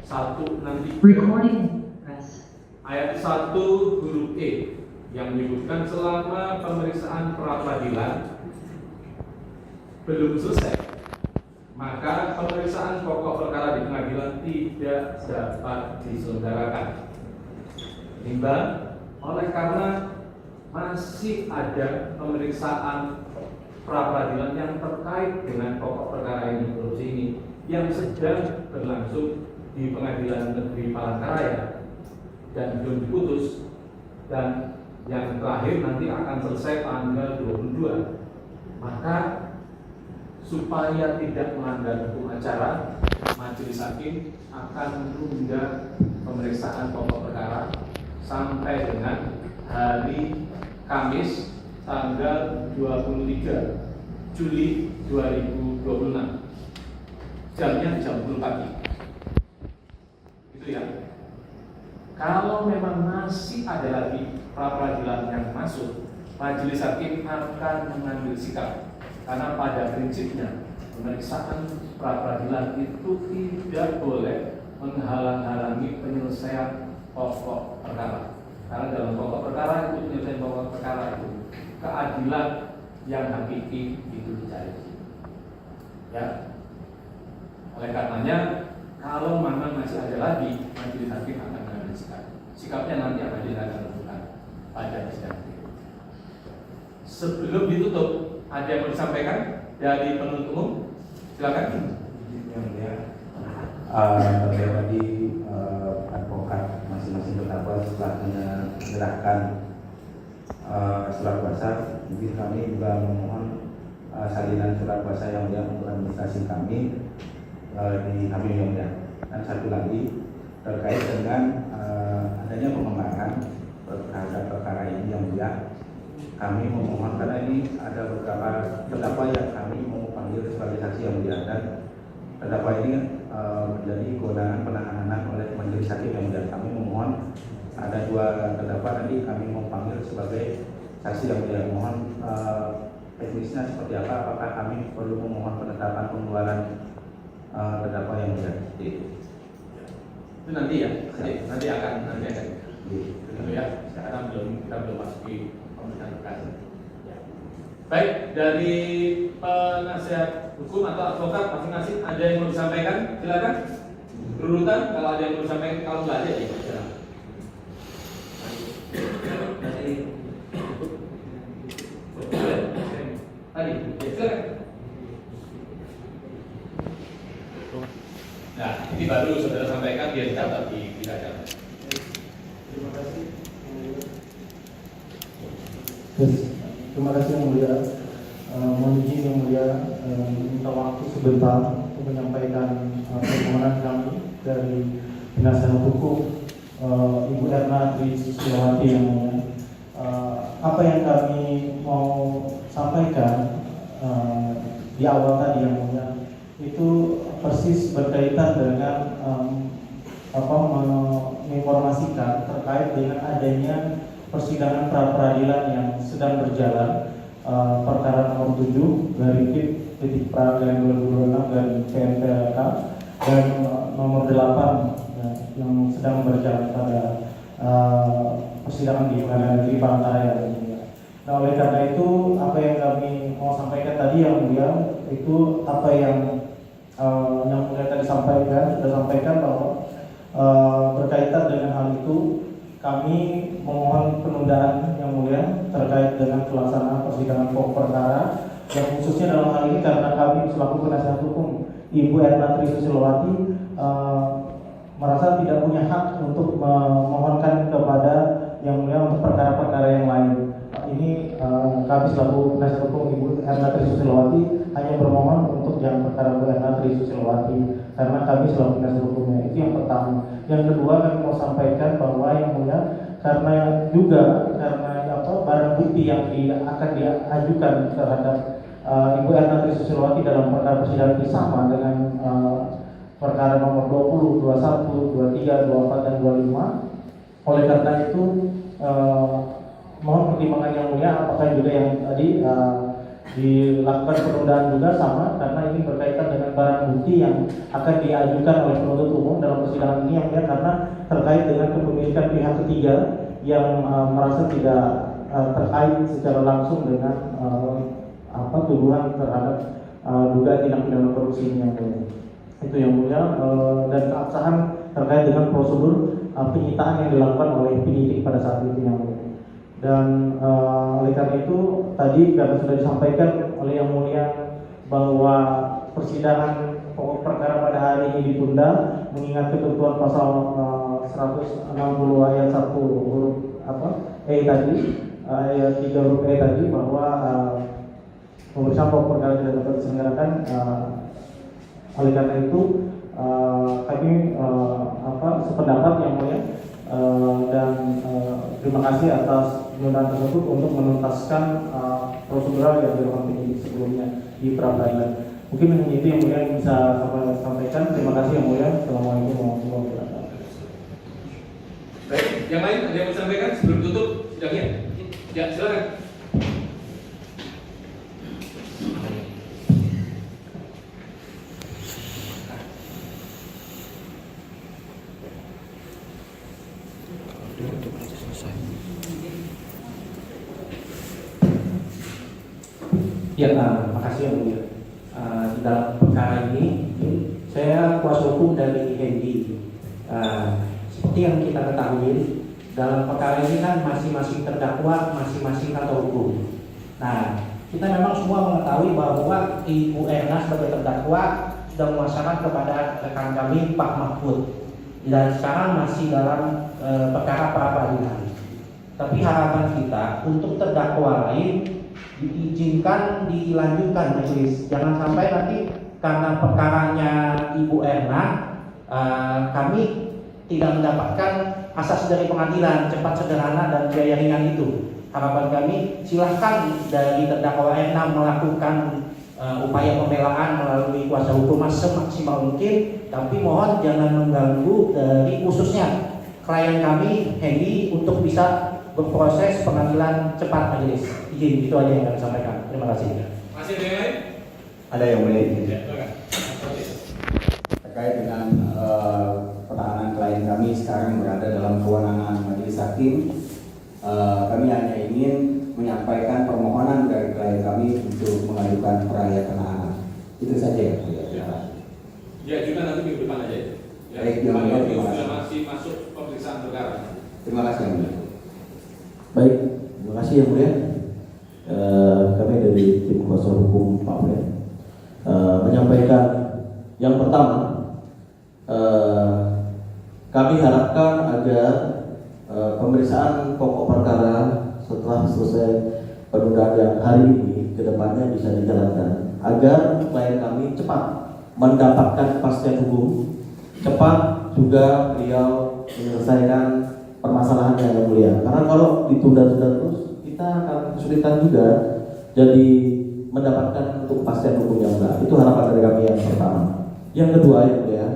Recording. Ayat 1 huruf E yang menyebutkan selama pemeriksaan pra-peradilan belum selesai, maka pemeriksaan pokok perkara di pengadilan tidak dapat diselenggarakan. Timbang oleh karena masih ada pemeriksaan pra-peradilan yang terkait dengan pokok perkara ini, korupsi ini, yang sedang berlangsung di Pengadilan Negeri Palangkaraya dan belum diputus, dan yang terakhir nanti akan selesai tanggal 22. Maka supaya tidak melanggar hukum acara, majelis hakim akan menunda pemeriksaan pokok perkara sampai dengan hari Kamis tanggal 23 Juli 2026. Jamnya jam 10 pagi. Itu ya. Kalau memang masih ada lagi pra-peradilan yang masuk, majelis hakim akan mengambil sikap. Karena pada prinsipnya pemeriksaan pra-peradilan itu tidak boleh menghalang-halangi penyelesaian pokok perkara. Karena dalam pokok perkara itu, penyelesaian pokok perkara itu, keadilan yang hakiki itu dicari. Ya. Oleh karenanya, kalau memang masih ada lagi, majelis hakim akan mengambil sikap. Sikapnya nanti akan dilakukan pada sidang. Sebelum ditutup, ada yang mau disampaikan dari penuntut umum? Silakan. Yang mulia, tadi advokat masing-masing terdakwa setelah menyerahkan surat kuasa, mungkin kami juga memohon salinan surat kuasa yang mulia untuk administrasi kami di kami yang mulia. Dan satu lagi terkait dengan adanya pengembangan terhadap perkara ini yang mulia, kami memohon karena ini ada beberapa terdakwa yang kami mau panggil sebagai saksi yang mulia, dan terdakwa ini menjadi kewenangan penahanan oleh majelis hakim yang mulia. Kami memohon ada 2 terdakwa nanti kami mau panggil sebagai saksi yang mulia. Mohon teknisnya seperti apa? Apakah kami perlu memohon penetapan pengeluaran terdakwa yang mulia? Itu nanti ya, nanti akan dulu ya. Sekarang kita belum masuk di pemeriksaan berkas. Ya. Baik, dari penasihat hukum atau advokat masing-masing ada yang mau disampaikan? Silakan. Berurutan, kalau ada yang mau disampaikan, kalau nggak ada ya. Tadi, silakan. Nah, ini baru saudara sampaikan, biar dicatat di kajian. Terima kasih. Terima kasih yang mulia. Mohon izin yang mulia minta waktu sebentar untuk menyampaikan permohonan kami dari penasihat hukum Ibu Erna Tri Susilowati yang mulia. Apa yang kami mau sampaikan di awal tadi yang mulia itu persis berkaitan dengan menginformasikan terkait dengan adanya persidangan pra-peradilan yang sedang berjalan, perkara nomor 7 dari titik peradilan 2026 dan PMPLK, dan nomor 8 ya, yang sedang berjalan pada persidangan di Pengadilan Negeri Palangkaraya. Nah, oleh karena itu apa yang kami mau sampaikan tadi yang mulia itu apa yang mulia tadi sudah sampaikan bahwa berkaitan dengan hal itu kami memohon penundaan yang mulia terkait dengan pelaksanaan persidangan pokok perkara, yang khususnya dalam hal ini karena kami selaku penasihat hukum Ibu Erna Tri Susilowati merasa tidak punya hak untuk memohonkan kepada yang mulia untuk perkara-perkara yang lain. Ini kami selaku penasihat hukum Ibu Erna Tri Susilowati hanya bermohon untuk yang perkara Bu Erna Tri Susilowati karena kami selaku penasihat hukumnya. Itu yang pertama. Yang kedua, kami mau sampaikan bahwa yang mulia karena barang bukti yang akan diajukan terhadap Ibu Erna Tri Susilowati dalam perkara persidangan ini sama dengan perkara nomor 20, 21, 23, 24 dan 25. Oleh karena itu mohon pertimbangan yang mulia apakah juga yang tadi dilakukan penundaan juga sama karena ini berkaitan dengan barang bukti yang akan diajukan oleh penuntut umum dalam persidangan ini yang mulia, karena terkait dengan kepemilikan pihak ketiga yang merasa tidak terkait secara langsung dengan tuduhan terhadap dugaan tindak pidana korupsi ini yang mulia. Itu yang mulia, dan keabsahan terkait dengan prosedur penyitaan yang dilakukan oleh penyidik pada saat itu yang mulia. Dan oleh karena itu tadi karena sudah disampaikan oleh yang mulia bahwa persidangan pokok perkara pada hari ini ditunda mengingat ketentuan pasal 160 ayat 1 huruf E tadi, ayat 3 huruf E tadi, bahwa pemeriksaan pokok perkara tidak dapat diselenggarakan. Oleh karena itu kami sependapat yang mulia, dan terima kasih atas penundaan tersebut untuk menuntaskan prosedural yang dilakukan penyidik sebelumnya di pra peradilan. Mungkin hanya itu yang mulia yang bisa saya sampaikan. Terima kasih yang mulia. Assalamualaikum warahmatullahi wabarakatuh. Baik, yang lain ada yang mau sampaikan sebelum tutup sidangnya? Ya, silakan. Ya, makasih yang mulia. Di dalam perkara ini, saya kuasa hukum dari Hendy. Seperti yang kita ketahui, dalam perkara ini kan masing-masing terdakwa, masing-masing kantor hukum. Nah, kita memang semua mengetahui bahwa Ibu Erna sebagai terdakwa sudah memasarkan kepada rekan kami Pak Mahfud, dan sekarang masih dalam perkara pra peradilan. Tapi harapan kita untuk terdakwa lain diizinkan dilanjutkan majelis. Jangan sampai nanti karena perkaranya Ibu Erna kami tidak mendapatkan asas dari pengadilan cepat, sederhana, dan biaya ringan itu. Harapan kami silahkan dari terdakwa Erna melakukan upaya pembelaan melalui kuasa hukum semaksimal mungkin, tapi mohon jangan mengganggu dari khususnya klien kami Hendy untuk bisa berproses pengadilan cepat majelis. Izin, itu aja yang kami sampaikan. Terima kasih. Masih ada yang lain? Ada yang mulia izin. Ya, silakan. Terkait dengan penahanan klien kami sekarang berada dalam kewenangan majelis hakim, kami hanya ingin menyampaikan permohonan dari klien kami untuk mengajukan perayaan penahanan. Itu saja ya. Ya, juga nanti minggu depan aja. Ya, Baik, yang mulia, terima kasih. sudah masih masuk pemeriksaan perkara. Terima kasih yang mulia. Baik, terima kasih yang mulia. Kami dari tim kuasa hukum Pak Fred menyampaikan yang pertama, kami harapkan agar pemeriksaan pokok perkara setelah selesai penundaan yang hari ini ke depannya bisa dijalankan agar klien kami cepat mendapatkan kepastian hukum, cepat juga beliau menyelesaikan permasalahannya yang mulia. Karena kalau ditunda-tunda terus kita akan kesulitan juga jadi mendapatkan untuk kepastian hukum yang benar. Itu harapan dari kami yang pertama. Yang kedua yang mulia,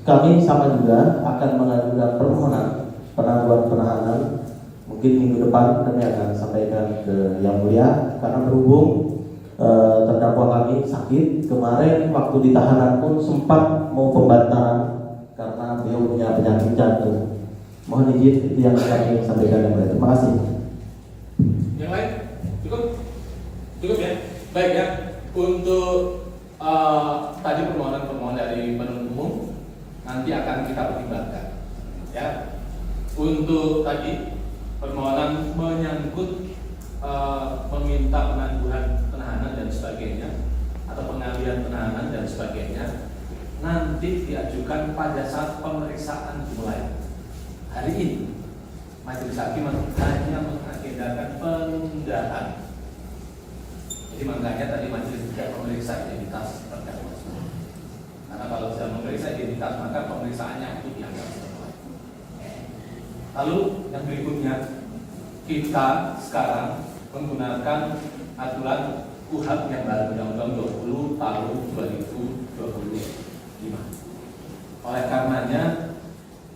kami sama juga akan mengajukan permohonan penangguhan penahanan. Mungkin minggu depan kami akan sampaikan ke yang mulia karena berhubung terdakwa kami sakit. Kemarin waktu di tahanan pun sempat mau pembantaran karena beliau punya penyakit jantung. Mohon izin, itu yang kami sampaikan yang mulia. Terima kasih. Yang lain? Cukup? Cukup ya? Baik ya. Untuk tadi permohonan-permohonan dari penuntut umum nanti akan kita pertimbangkan. Ya. Untuk tadi permohonan menyangkut meminta penangguhan penahanan dan sebagainya atau pengalihan penahanan dan sebagainya nanti diajukan pada saat pemeriksaan dimulai. Hari ini majelis hakim hanya mengagendakan penundaan. Jadi makanya tadi majelis tidak memeriksa identitas terdakwa. Karena kalau sudah memeriksa identitas maka pemeriksaannya itu dianggap selesai. Lalu yang berikutnya kita sekarang menggunakan aturan KUHP yang baru, Undang-Undang 20 tahun 2025. Oleh karenanya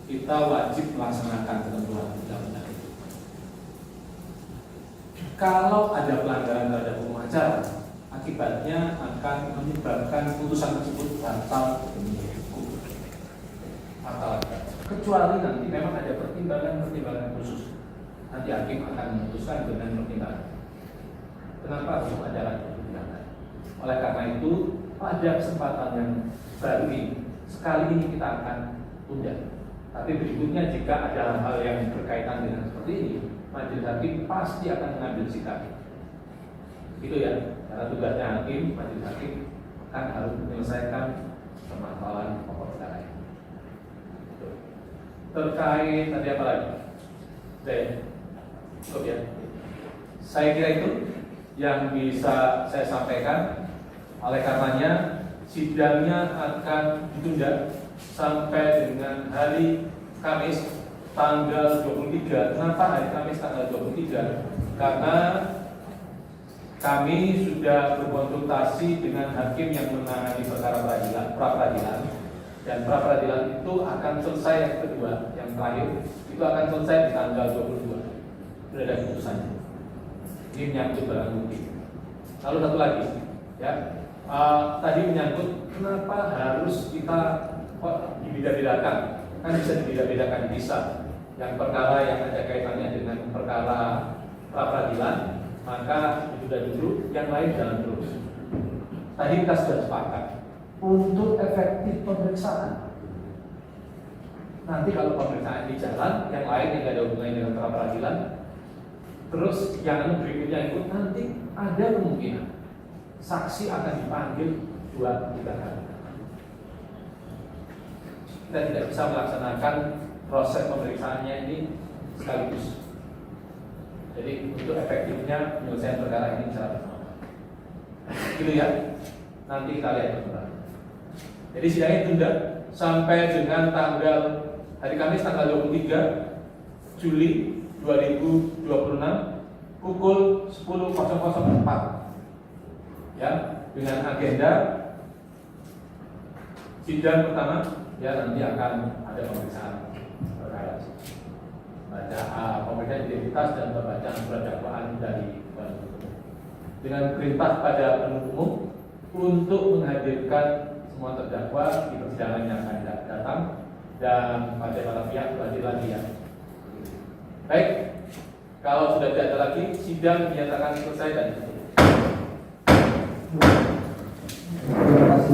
kita wajib melaksanakan ketentuan undang-undang itu. Kalau ada pelanggaran terhadap hukum pengacara, akibatnya akan menyebabkan putusan tersebut batal demi hukum. Kecuali nanti memang ada pertimbangan khusus, nanti hakim akan memutuskan dengan pertimbangan. Kenapa harus pengacara digunakan? Oleh karena itu, pada kesempatan yang baru ini, sekali ini kita akan tunda. Tapi berikutnya jika ada hal-hal yang berkaitan dengan seperti ini, majelis hakim pasti akan mengambil sikap. Itu ya, karena tugasnya hakim, majelis hakim akan harus menyelesaikan permasalahan pokok perkara ini. Terkait tadi apa lagi? Cukup ya. Saya kira itu yang bisa saya sampaikan. Oleh karenanya sidangnya akan ditunda sampai dengan hari Kamis tanggal 23. Kenapa hari Kamis tanggal 23? Karena kami sudah berkonsultasi dengan hakim yang menangani perkara pra-peradilan, dan pra-peradilan itu akan selesai yang kedua, yang terakhir itu akan selesai di tanggal 22. Sudah ada keputusannya. Ini menyangkut barang bukti. Lalu satu lagi, ya, tadi menyangkut kenapa harus kita dibeda-bedakan? Kan bisa dibeda-bedakan, bisa. Yang perkara yang ada kaitannya dengan perkara pra-peradilan, maka ditunda dulu, yang lain jalan terus. Tadi kita sudah sepakat untuk efektif pemeriksaan. Nanti kalau pemeriksaan di jalan, yang lain yang tidak ada hubungannya dengan pra-peradilan, terus yang berikutnya itu nanti ada kemungkinan saksi akan dipanggil 2-3 kali. Kita tidak bisa melaksanakan proses pemeriksaannya ini sekaligus. Jadi untuk efektifnya penyelesaian perkara ini secara bersama. Gitu ya. Nanti kita lihat bersama. Jadi sidangnya ditunda sampai dengan tanggal hari Kamis tanggal 23 Juli 2026 pukul 10.04. Ya, dengan agenda sidang pertama ya nanti akan ada pemeriksaan perkara. Pemeriksaan identitas dan pembacaan surat dakwaan dari penuntut dengan perintah pada penuntut umum untuk menghadirkan semua terdakwa di persidangan yang akan datang dan pada para pihak berhadir lagi ya. Baik, kalau sudah tidak ada lagi sidang dinyatakan selesai dan ditutup.